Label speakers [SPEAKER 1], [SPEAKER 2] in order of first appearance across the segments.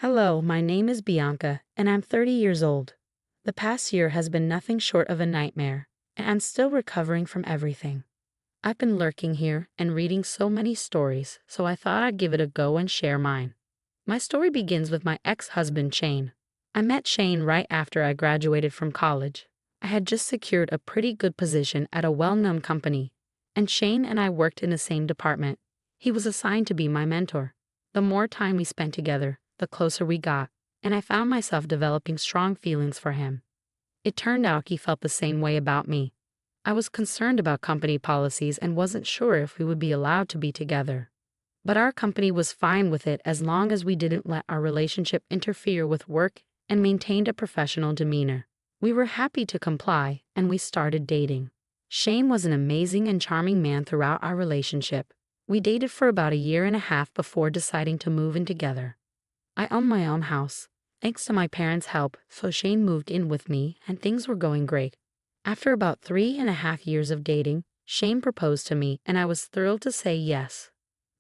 [SPEAKER 1] Hello, my name is Bianca, and I'm 30 years old. The past year has been nothing short of a nightmare, and I'm still recovering from everything. I've been lurking here and reading so many stories, so I thought I'd give it a go and share mine. My story begins with my ex-husband, Shane. I met Shane right after I graduated from college. I had just secured a pretty good position at a well-known company, and Shane and I worked in the same department. He was assigned to be my mentor. The more time we spent together, the closer we got, and I found myself developing strong feelings for him. It turned out he felt the same way about me. I was concerned about company policies and wasn't sure if we would be allowed to be together. But our company was fine with it as long as we didn't let our relationship interfere with work and maintained a professional demeanor. We were happy to comply, and we started dating. Shane was an amazing and charming man throughout our relationship. We dated for about a year and a half before deciding to move in together. I own my own house, thanks to my parents' help, so Shane moved in with me and things were going great. After about 3.5 years of dating, Shane proposed to me and I was thrilled to say yes.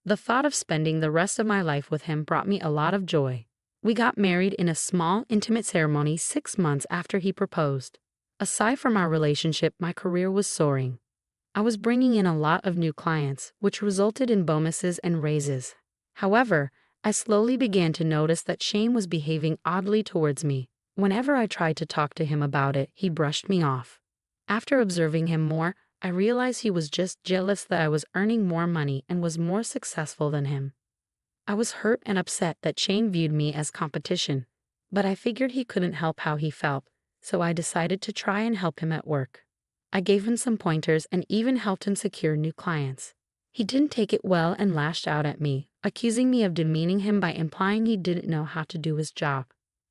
[SPEAKER 1] The thought of spending the rest of my life with him brought me a lot of joy. We got married in a small, intimate ceremony 6 months after he proposed. Aside from our relationship, my career was soaring. I was bringing in a lot of new clients, which resulted in bonuses and raises. However, I slowly began to notice that Shane was behaving oddly towards me. Whenever I tried to talk to him about it, he brushed me off. After observing him more, I realized he was just jealous that I was earning more money and was more successful than him. I was hurt and upset that Shane viewed me as competition, but I figured he couldn't help how he felt, so I decided to try and help him at work. I gave him some pointers and even helped him secure new clients. He didn't take it well and lashed out at me, accusing me of demeaning him by implying he didn't know how to do his job.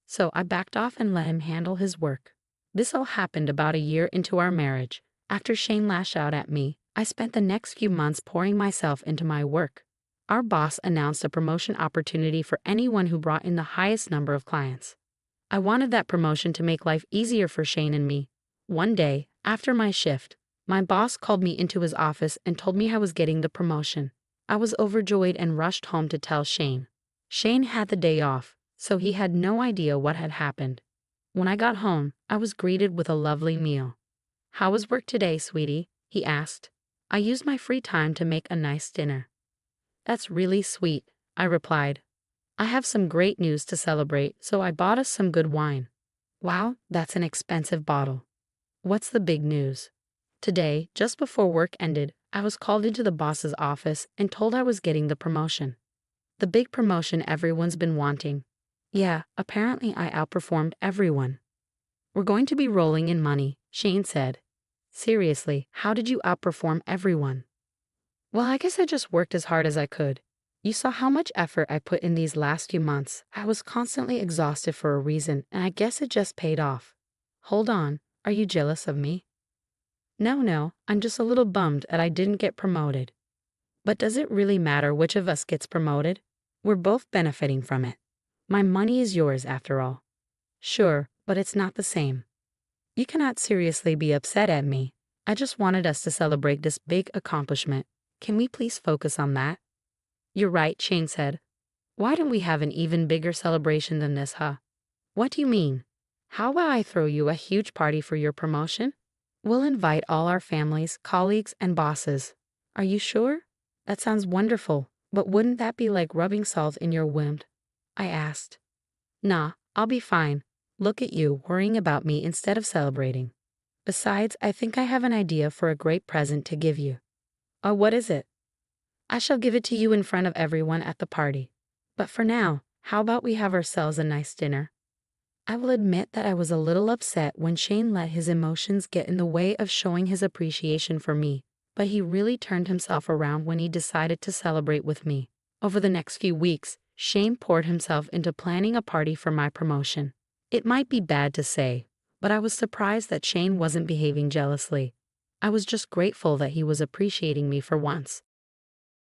[SPEAKER 1] So I backed off and let him handle his work. This all happened about a year into our marriage. After Shane lashed out at me, I spent the next few months pouring myself into my work. Our boss announced a promotion opportunity for anyone who brought in the highest number of clients. I wanted that promotion to make life easier for Shane and me. One day, after my shift, my boss called me into his office and told me I was getting the promotion. I was overjoyed and rushed home to tell Shane. Shane had the day off, so he had no idea what had happened. When I got home, I was greeted with a lovely meal. "How was work today, sweetie?" he asked. "I used my free time to make a nice dinner." "That's really sweet," I replied. "I have some great news to celebrate, so I bought us some good wine." "Wow, that's an expensive bottle." "What's the big news?" Today, just before work ended, I was called into the boss's office and told I was getting the promotion. The big promotion everyone's been wanting. Yeah, apparently I outperformed everyone. "We're going to be rolling in money," Shane said. "Seriously, how did you outperform everyone?" "Well, I guess I just worked as hard as I could. You saw how much effort I put in these last few months. I was constantly exhausted for a reason, and I guess it just paid off." "Hold on, are you jealous of me?" No, I'm just a little bummed that I didn't get promoted." "But does it really matter which of us gets promoted? We're both benefiting from it. My money is yours after all." "Sure, but it's not the same." "You cannot seriously be upset at me. I just wanted us to celebrate this big accomplishment. Can we please focus on that?" "You're right," Shane said. "Why don't we have an even bigger celebration than this, huh?" "What do you mean? How about I throw you a huge party for your promotion? We'll invite all our families, colleagues, and bosses." "Are you sure? That sounds wonderful, but wouldn't that be like rubbing salt in your wound?" I asked. "Nah, I'll be fine. Look at you worrying about me instead of celebrating. Besides, I think I have an idea for a great present to give you." "Oh, what is it?" "I shall give it to you in front of everyone at the party. But for now, how about we have ourselves a nice dinner?" I will admit that I was a little upset when Shane let his emotions get in the way of showing his appreciation for me, but he really turned himself around when he decided to celebrate with me. Over the next few weeks, Shane poured himself into planning a party for my promotion. It might be bad to say, but I was surprised that Shane wasn't behaving jealously. I was just grateful that he was appreciating me for once.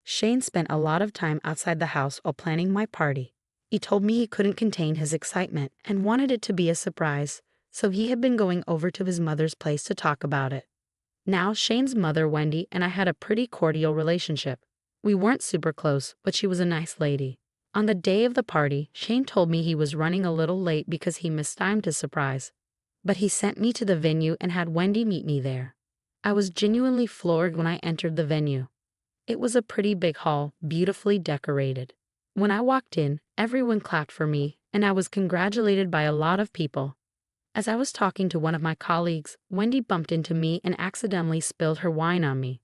[SPEAKER 1] Shane spent a lot of time outside the house while planning my party. He told me he couldn't contain his excitement and wanted it to be a surprise, so he had been going over to his mother's place to talk about it. Now, Shane's mother, Wendy, and I had a pretty cordial relationship. We weren't super close, but she was a nice lady. On the day of the party, Shane told me he was running a little late because he mistimed his surprise. But he sent me to the venue and had Wendy meet me there. I was genuinely floored when I entered the venue. It was a pretty big hall, beautifully decorated. When I walked in, everyone clapped for me, and I was congratulated by a lot of people. As I was talking to one of my colleagues, Wendy bumped into me and accidentally spilled her wine on me.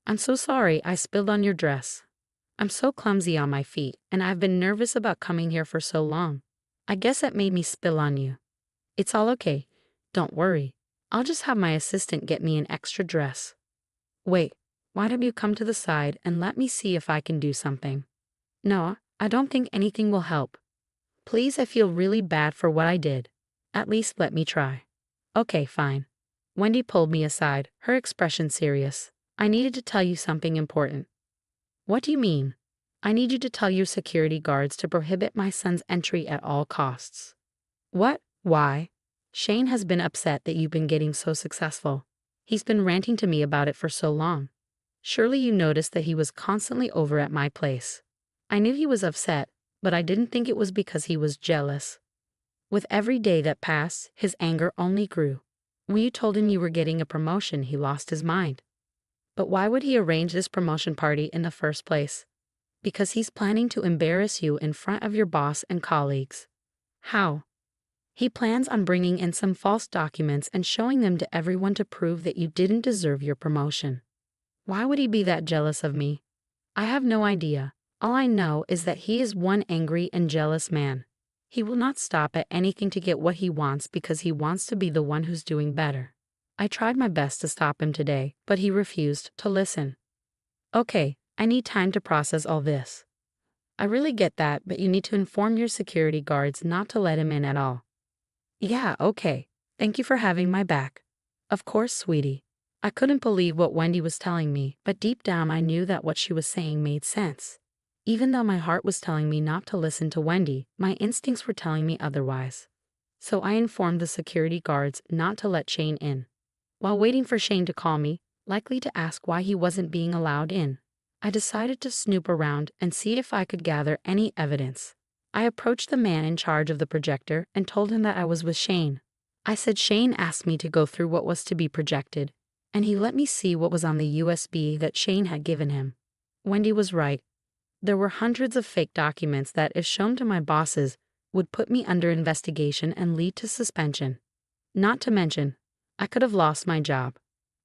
[SPEAKER 1] "I'm so sorry I spilled on your dress. I'm so clumsy on my feet, and I've been nervous about coming here for so long. I guess that made me spill on you." "It's all okay. Don't worry. I'll just have my assistant get me an extra dress." "Wait, why don't you come to the side and let me see if I can do something?" "No, I don't think anything will help. Please, I feel really bad for what I did. At least let me try." "Okay, fine." Wendy pulled me aside, her expression serious. "I needed to tell you something important." "What do you mean?" "I need you to tell your security guards to prohibit my son's entry at all costs." "What? Why?" "Shane has been upset that you've been getting so successful. He's been ranting to me about it for so long. Surely you noticed that he was constantly over at my place." I knew he was upset, but I didn't think it was because he was jealous. With every day that passed, his anger only grew. When you told him you were getting a promotion, he lost his mind. But why would he arrange this promotion party in the first place? Because he's planning to embarrass you in front of your boss and colleagues. How? He plans on bringing in some false documents and showing them to everyone to prove that you didn't deserve your promotion. Why would he be that jealous of me? I have no idea. All I know is that he is one angry and jealous man. He will not stop at anything to get what he wants because he wants to be the one who's doing better. I tried my best to stop him today, but he refused to listen. "Okay, I need time to process all this." "I really get that, but you need to inform your security guards not to let him in at all." "Yeah, okay. Thank you for having my back." "Of course, sweetie." I couldn't believe what Wendy was telling me, but deep down I knew that what she was saying made sense. Even though my heart was telling me not to listen to Wendy, my instincts were telling me otherwise. So I informed the security guards not to let Shane in. While waiting for Shane to call me, likely to ask why he wasn't being allowed in, I decided to snoop around and see if I could gather any evidence. I approached the man in charge of the projector and told him that I was with Shane. I said Shane asked me to go through what was to be projected, and he let me see what was on the USB that Shane had given him. Wendy was right. There were hundreds of fake documents that, if shown to my bosses, would put me under investigation and lead to suspension. Not to mention, I could have lost my job.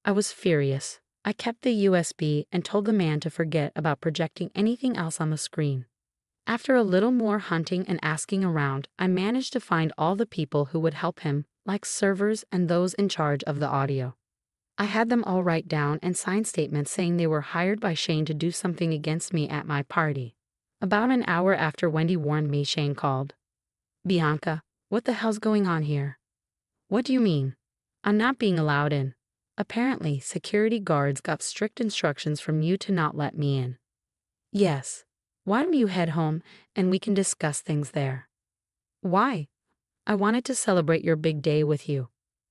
[SPEAKER 1] I was furious. I kept the USB and told the man to forget about projecting anything else on the screen. After a little more hunting and asking around, I managed to find all the people who would help him, like servers and those in charge of the audio. I had them all write down and sign statements saying they were hired by Shane to do something against me at my party. About an hour after Wendy warned me, Shane called. "Bianca, what the hell's going on here?" "What do you mean?" "I'm not being allowed in. Apparently, security guards got strict instructions from you to not let me in." "Yes. Why don't you head home and we can discuss things there?" "Why?" "I wanted to celebrate your big day with you."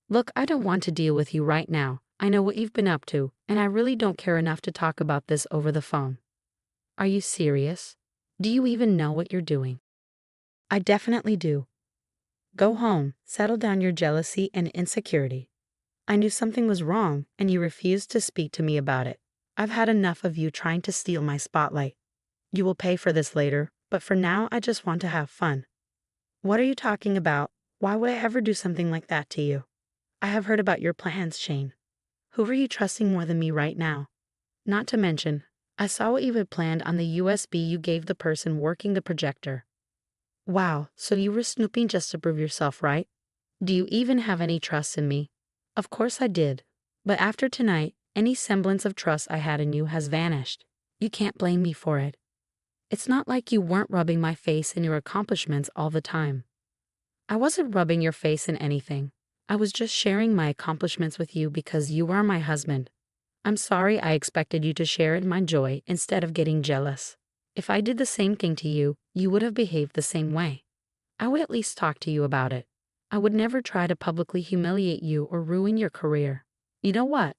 [SPEAKER 1] "Look, I don't want to deal with you right now. I know what you've been up to, and I really don't care enough to talk about this over the phone." "Are you serious? Do you even know what you're doing?" "I definitely do. Go home, settle down your jealousy and insecurity. I knew something was wrong, and you refused to speak to me about it. I've had enough of you trying to steal my spotlight. You will pay for this later, but for now I just want to have fun." "What are you talking about? Why would I ever do something like that to you?" "I have heard about your plans, Shane. Who are you trusting more than me right now? Not to mention, I saw what you had planned on the USB you gave the person working the projector." "Wow, so you were snooping just to prove yourself right? Do you even have any trust in me?" "Of course I did. But after tonight, any semblance of trust I had in you has vanished. You can't blame me for it. It's not like you weren't rubbing my face in your accomplishments all the time." "I wasn't rubbing your face in anything. I was just sharing my accomplishments with you because you are my husband. I'm sorry I expected you to share in my joy instead of getting jealous. If I did the same thing to you, you would have behaved the same way. I would at least talk to you about it. I would never try to publicly humiliate you or ruin your career. You know what?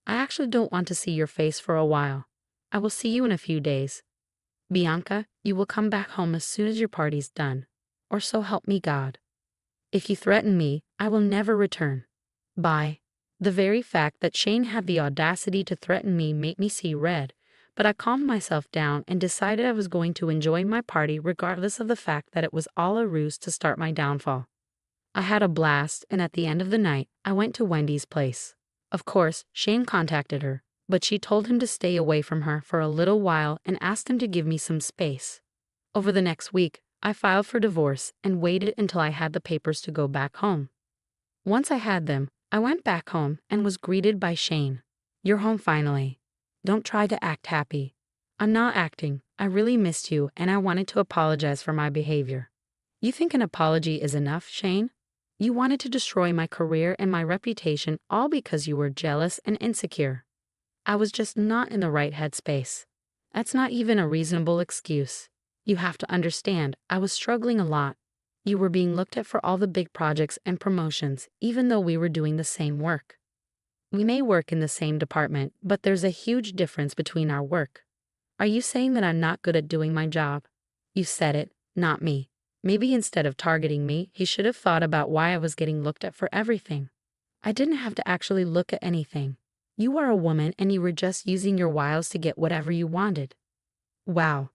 [SPEAKER 1] I actually don't want to see your face for a while. I will see you in a few days." Bianca, you will come back home as soon as your party's done. Or so help me God. If you threaten me, I will never return. Bye. The very fact that Shane had the audacity to threaten me made me see red, but I calmed myself down and decided I was going to enjoy my party regardless of the fact that it was all a ruse to start my downfall. I had a blast, and at the end of the night, I went to Wendy's place. Of course, Shane contacted her, but she told him to stay away from her for a little while and asked him to give me some space. Over the next week, I filed for divorce and waited until I had the papers to go back home. Once I had them, I went back home and was greeted by Shane. You're home finally. Don't try to act happy. I'm not acting. I really missed you and I wanted to apologize for my behavior. You think an apology is enough, Shane? You wanted to destroy my career and my reputation all because you were jealous and insecure. I was just not in the right headspace. That's not even a reasonable excuse. You have to understand, I was struggling a lot. You were being looked at for all the big projects and promotions, even though we were doing the same work. We may work in the same department, but there's a huge difference between our work. Are you saying that I'm not good at doing my job? You said it, not me. Maybe instead of targeting me, he should have thought about why I was getting looked at for everything. I didn't have to actually look at anything. You are a woman and you were just using your wiles to get whatever you wanted. Wow.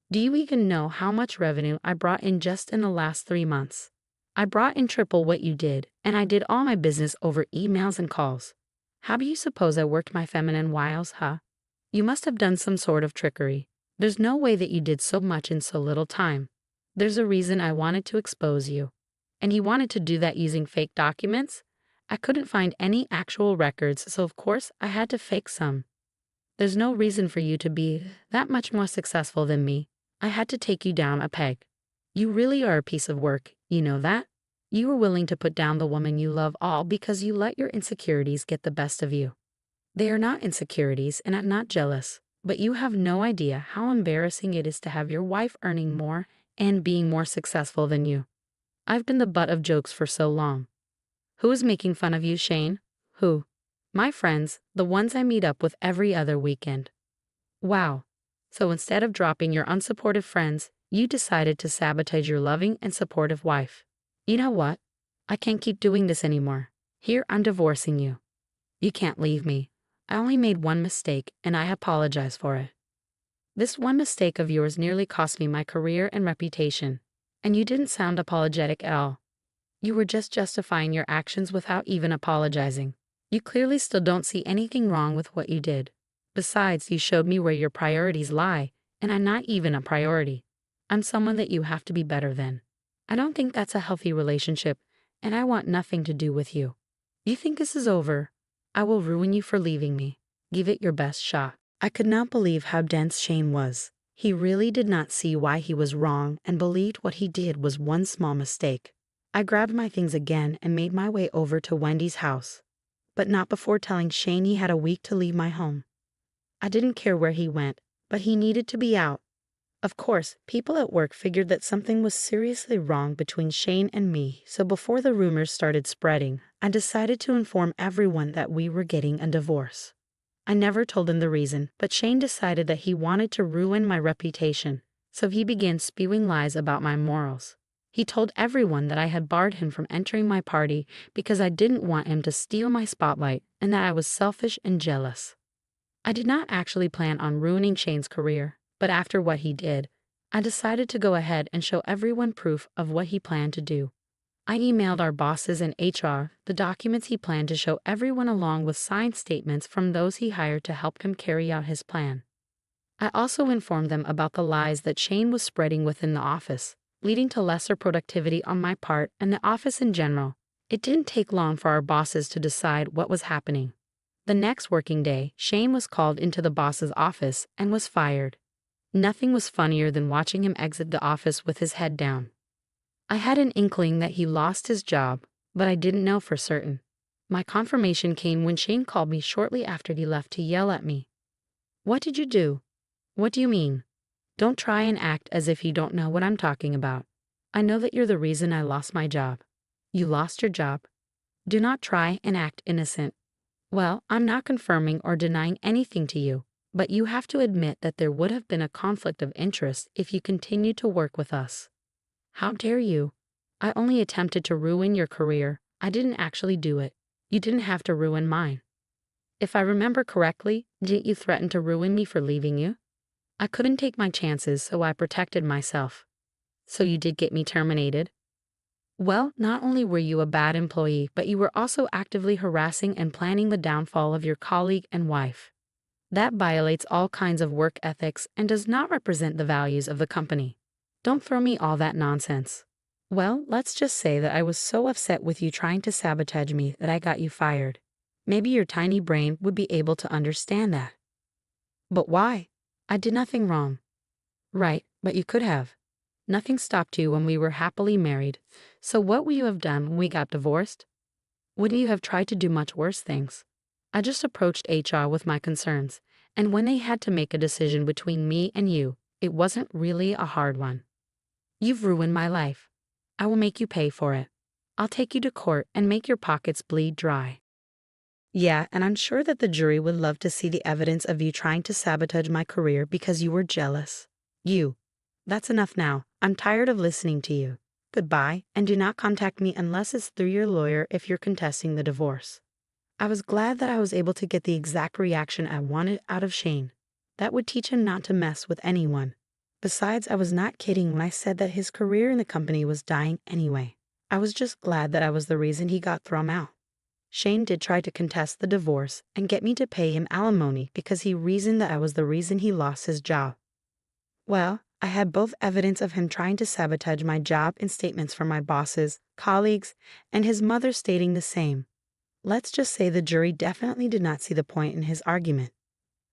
[SPEAKER 1] Do you even know how much revenue I brought in just in the last 3 months? I brought in triple what you did, and I did all my business over emails and calls. How do you suppose I worked my feminine wiles, huh? You must have done some sort of trickery. There's no way that you did so much in so little time. There's a reason I wanted to expose you. And you wanted to do that using fake documents? I couldn't find any actual records, so of course I had to fake some. There's no reason for you to be that much more successful than me. I had to take you down a peg. You really are a piece of work, you know that? You were willing to put down the woman you love all because you let your insecurities get the best of you. They are not insecurities and I'm not jealous, but you have no idea how embarrassing it is to have your wife earning more and being more successful than you. I've been the butt of jokes for so long. Who is making fun of you, Shane? Who? My friends, the ones I meet up with every other weekend. Wow. So instead of dropping your unsupportive friends, you decided to sabotage your loving and supportive wife. You know what? I can't keep doing this anymore. Here, I'm divorcing you. You can't leave me. I only made one mistake, and I apologize for it. This one mistake of yours nearly cost me my career and reputation, and you didn't sound apologetic at all. You were just justifying your actions without even apologizing. You clearly still don't see anything wrong with what you did. Besides, you showed me where your priorities lie, and I'm not even a priority. I'm someone that you have to be better than. I don't think that's a healthy relationship, and I want nothing to do with you. You think this is over? I will ruin you for leaving me. Give it your best shot. I could not believe how dense Shane was. He really did not see why he was wrong and believed what he did was one small mistake. I grabbed my things again and made my way over to Wendy's house, but not before telling Shane he had a week to leave my home. I didn't care where he went, but he needed to be out. Of course, people at work figured that something was seriously wrong between Shane and me, so before the rumors started spreading, I decided to inform everyone that we were getting a divorce. I never told him the reason, but Shane decided that he wanted to ruin my reputation, so he began spewing lies about my morals. He told everyone that I had barred him from entering my party because I didn't want him to steal my spotlight and that I was selfish and jealous. I did not actually plan on ruining Shane's career, but after what he did, I decided to go ahead and show everyone proof of what he planned to do. I emailed our bosses and HR the documents he planned to show everyone along with signed statements from those he hired to help him carry out his plan. I also informed them about the lies that Shane was spreading within the office, leading to lesser productivity on my part and the office in general. It didn't take long for our bosses to decide what was happening. The next working day, Shane was called into the boss's office and was fired. Nothing was funnier than watching him exit the office with his head down. I had an inkling that he lost his job, but I didn't know for certain. My confirmation came when Shane called me shortly after he left to yell at me. What did you do? What do you mean? Don't try and act as if you don't know what I'm talking about. I know that you're the reason I lost my job. You lost your job. Do not try and act innocent. Well, I'm not confirming or denying anything to you, But you have to admit that there would have been a conflict of interest if you continued to work with us. How dare you? I only attempted to ruin your career. I didn't actually do it. You didn't have to ruin mine. If I remember correctly, didn't you threaten to ruin me for leaving you? I couldn't take my chances, so I protected myself. So you did get me terminated? Well, not only were you a bad employee, but you were also actively harassing and planning the downfall of your colleague and wife. That violates all kinds of work ethics and does not represent the values of the company. Don't throw me all that nonsense. Well, let's just say that I was so upset with you trying to sabotage me that I got you fired. Maybe your tiny brain would be able to understand that. But why? I did nothing wrong. Right, but you could have. Nothing stopped you when we were happily married. So what would you have done when we got divorced? Wouldn't you have tried to do much worse things? I just approached HR with my concerns, and when they had to make a decision between me and you, it wasn't really a hard one. You've ruined my life. I will make you pay for it. I'll take you to court and make your pockets bleed dry. Yeah, and I'm sure that the jury would love to see the evidence of you trying to sabotage my career because you were jealous. That's enough now. I'm tired of listening to you. Goodbye, and do not contact me unless it's through your lawyer if you're contesting the divorce. I was glad that I was able to get the exact reaction I wanted out of Shane. That would teach him not to mess with anyone. Besides, I was not kidding when I said that his career in the company was dying anyway. I was just glad that I was the reason he got thrown out. Shane did try to contest the divorce and get me to pay him alimony because he reasoned that I was the reason he lost his job. Well, I had both evidence of him trying to sabotage my job and statements from my bosses, colleagues, and his mother stating the same. Let's just say the jury definitely did not see the point in his argument.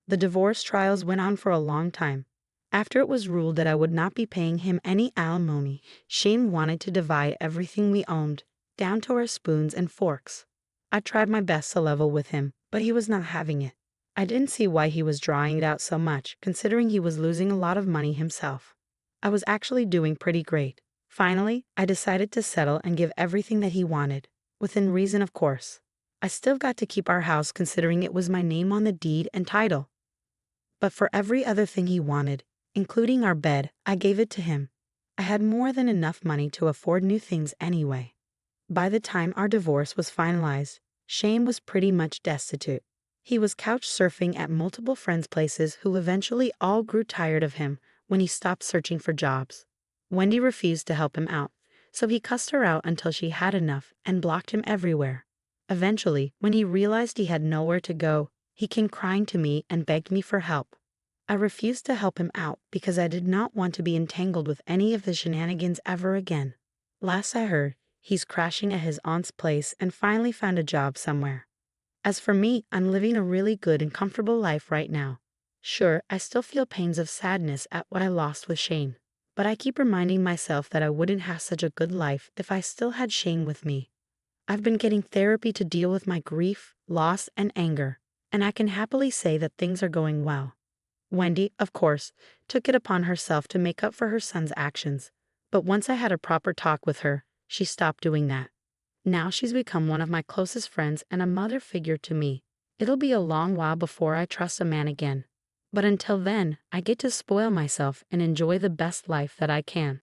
[SPEAKER 1] The divorce trials went on for a long time. After it was ruled that I would not be paying him any alimony, Shane wanted to divide everything we owned, down to our spoons and forks. I tried my best to level with him, but he was not having it. I didn't see why he was drawing it out so much, considering he was losing a lot of money himself. I was actually doing pretty great. Finally, I decided to settle and give everything that he wanted, within reason, of course. I still got to keep our house considering it was my name on the deed and title. But for every other thing he wanted, including our bed, I gave it to him. I had more than enough money to afford new things anyway. By the time our divorce was finalized, Shane was pretty much destitute. He was couch surfing at multiple friends' places who eventually all grew tired of him when he stopped searching for jobs. Wendy refused to help him out, so he cussed her out until she had enough and blocked him everywhere. Eventually, when he realized he had nowhere to go, he came crying to me and begged me for help. I refused to help him out because I did not want to be entangled with any of the shenanigans ever again. Last I heard, he's crashing at his aunt's place and finally found a job somewhere. As for me, I'm living a really good and comfortable life right now. Sure, I still feel pains of sadness at what I lost with Shane, but I keep reminding myself that I wouldn't have such a good life if I still had Shane with me. I've been getting therapy to deal with my grief, loss, and anger, and I can happily say that things are going well. Wendy, of course, took it upon herself to make up for her son's actions, but once I had a proper talk with her, she stopped doing that. Now she's become one of my closest friends and a mother figure to me. It'll be a long while before I trust a man again. But until then, I get to spoil myself and enjoy the best life that I can.